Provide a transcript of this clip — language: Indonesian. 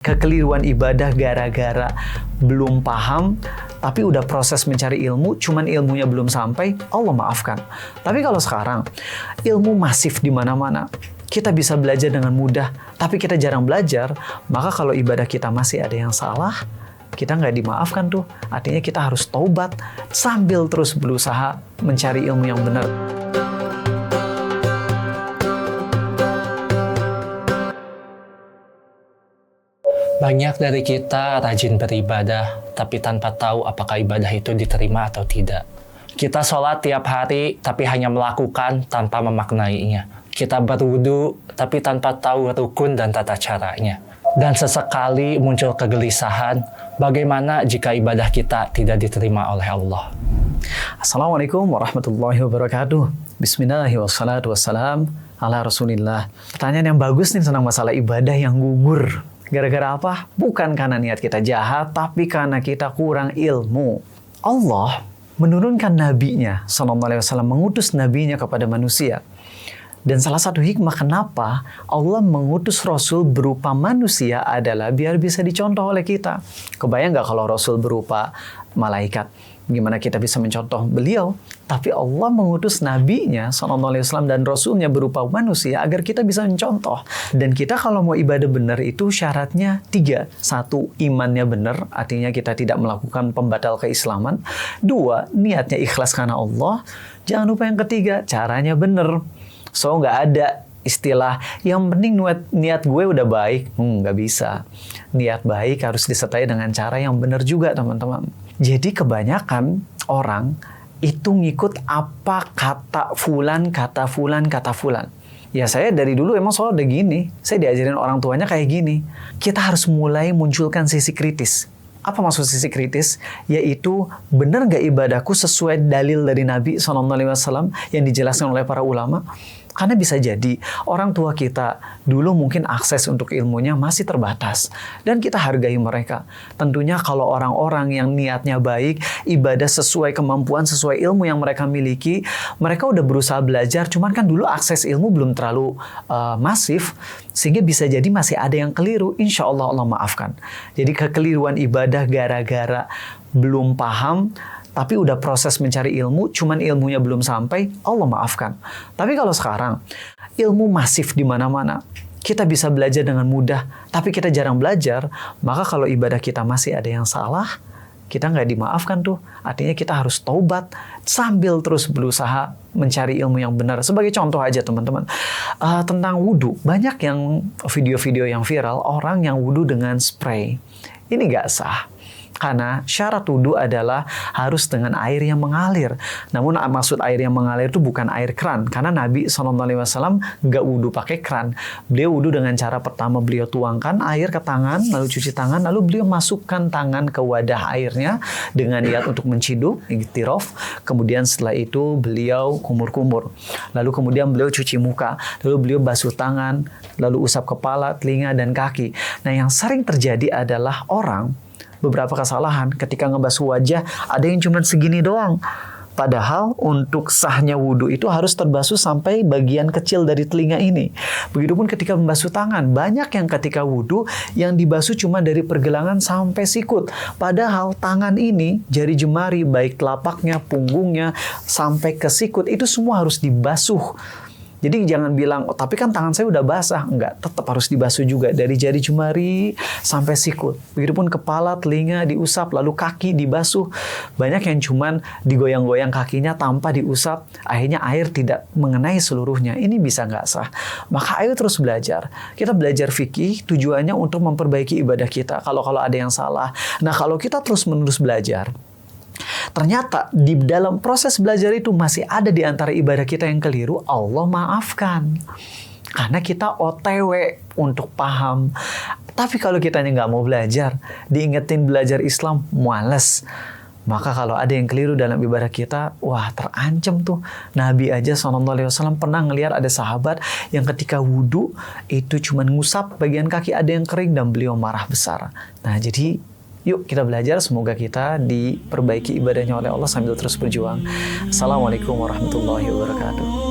Kekeliruan ibadah gara-gara belum paham, tapi udah proses mencari ilmu, cuman ilmunya belum sampai, Allah maafkan. Tapi kalau sekarang, ilmu masif di mana-mana, kita bisa belajar dengan mudah, tapi kita jarang belajar, maka kalau ibadah kita masih ada yang salah, kita nggak dimaafkan tuh. Artinya kita harus taubat sambil terus berusaha mencari ilmu yang benar. Banyak dari kita rajin beribadah, tapi tanpa tahu apakah ibadah itu diterima atau tidak. Kita sholat tiap hari, tapi hanya melakukan tanpa memaknainya. Kita berwudu, tapi tanpa tahu rukun dan tata caranya. Dan sesekali muncul kegelisahan, bagaimana jika ibadah kita tidak diterima oleh Allah? Assalamualaikum warahmatullahi wabarakatuh. Bismillahirrahmanirrahim. Wassalatu wassalam ala rasulillah. Pertanyaan yang bagus nih tentang masalah ibadah yang gugur. Gara-gara apa? Bukan karena niat kita jahat, tapi karena kita kurang ilmu. Allah menurunkan nabinya, SAW, mengutus nabinya kepada manusia. Dan salah satu hikmah kenapa Allah mengutus Rasul berupa manusia adalah biar bisa dicontoh oleh kita. Kebayang nggak kalau Rasul berupa malaikat? Gimana kita bisa mencontoh beliau? Tapi Allah mengutus nabinya SAW dan Rasulnya berupa manusia agar kita bisa mencontoh. Dan kita kalau mau ibadah benar itu syaratnya 3. 1, imannya benar, artinya kita tidak melakukan pembatal keislaman. 2, niatnya ikhlas karena Allah. Jangan lupa yang ketiga, caranya benar. So nggak ada istilah yang penting niat gue udah baik. Nggak bisa. Niat baik harus disertai dengan cara yang benar juga, teman-teman. Jadi kebanyakan orang itu ngikut apa kata fulan, kata fulan, kata fulan. Ya saya dari dulu emang soal udah gini. Saya diajarin orang tuanya kayak gini. Kita harus mulai munculkan sisi kritis. Apa maksud sisi kritis? Yaitu benar nggak ibadahku sesuai dalil dari Nabi SAW yang dijelaskan oleh para ulama? Karena bisa jadi orang tua kita dulu mungkin akses untuk ilmunya masih terbatas. Dan kita hargai mereka. Tentunya kalau orang-orang yang niatnya baik, ibadah sesuai kemampuan, sesuai ilmu yang mereka miliki, mereka udah berusaha belajar, cuman kan dulu akses ilmu belum terlalu masif, sehingga bisa jadi masih ada yang keliru. Insya Allah Allah maafkan. Jadi kekeliruan ibadah gara-gara belum paham, tapi udah proses mencari ilmu, cuman ilmunya belum sampai, Allah maafkan. Tapi kalau sekarang, ilmu masif di mana-mana, kita bisa belajar dengan mudah, tapi kita jarang belajar, maka kalau ibadah kita masih ada yang salah, kita nggak dimaafkan tuh. Artinya kita harus taubat sambil terus berusaha mencari ilmu yang benar. Sebagai contoh aja teman-teman, tentang wudu, banyak yang video-video yang viral, orang yang wudu dengan spray. Ini nggak sah. Karena syarat wudu adalah harus dengan air yang mengalir. Namun maksud air yang mengalir itu bukan air keran. Karena Nabi SAW nggak wudu pakai keran. Beliau wudu dengan cara pertama beliau tuangkan air ke tangan, lalu cuci tangan, lalu beliau masukkan tangan ke wadah airnya dengan niat untuk menciduk, iktirof. Kemudian setelah itu beliau kumur-kumur. Lalu kemudian beliau cuci muka. Lalu beliau basuh tangan, lalu usap kepala, telinga, dan kaki. Nah yang sering terjadi adalah orang beberapa kesalahan ketika ngebasuh wajah ada yang cuma segini doang. Padahal untuk sahnya wudhu itu harus terbasuh sampai bagian kecil dari telinga ini. Begitupun ketika membasuh tangan. Banyak yang ketika wudhu yang dibasuh cuma dari pergelangan sampai sikut. Padahal tangan ini, jari jemari, baik telapaknya, punggungnya, sampai ke sikut, itu semua harus dibasuh. Jadi jangan bilang, oh tapi kan tangan saya udah basah. Enggak, tetap harus dibasuh juga. Dari jari jemari sampai sikut. Begitupun kepala, telinga diusap, lalu kaki dibasuh. Banyak yang cuman digoyang-goyang kakinya tanpa diusap. Akhirnya air tidak mengenai seluruhnya. Ini bisa nggak sah. Maka ayo terus belajar. Kita belajar fikih tujuannya untuk memperbaiki ibadah kita. Kalau ada yang salah. Nah kalau kita terus-menerus belajar, ternyata di dalam proses belajar itu masih ada di antara ibadah kita yang keliru, Allah maafkan. Karena kita OTW untuk paham. Tapi kalau kitanya nggak mau belajar, diingetin belajar Islam, males. Maka kalau ada yang keliru dalam ibadah kita, wah terancam tuh. Nabi aja SAW pernah ngelihat ada sahabat yang ketika wudhu itu cuma ngusap bagian kaki, ada yang kering dan beliau marah besar. Nah jadi yuk kita belajar, semoga kita diperbaiki ibadahnya oleh Allah sambil terus berjuang. Assalamualaikum warahmatullahi wabarakatuh.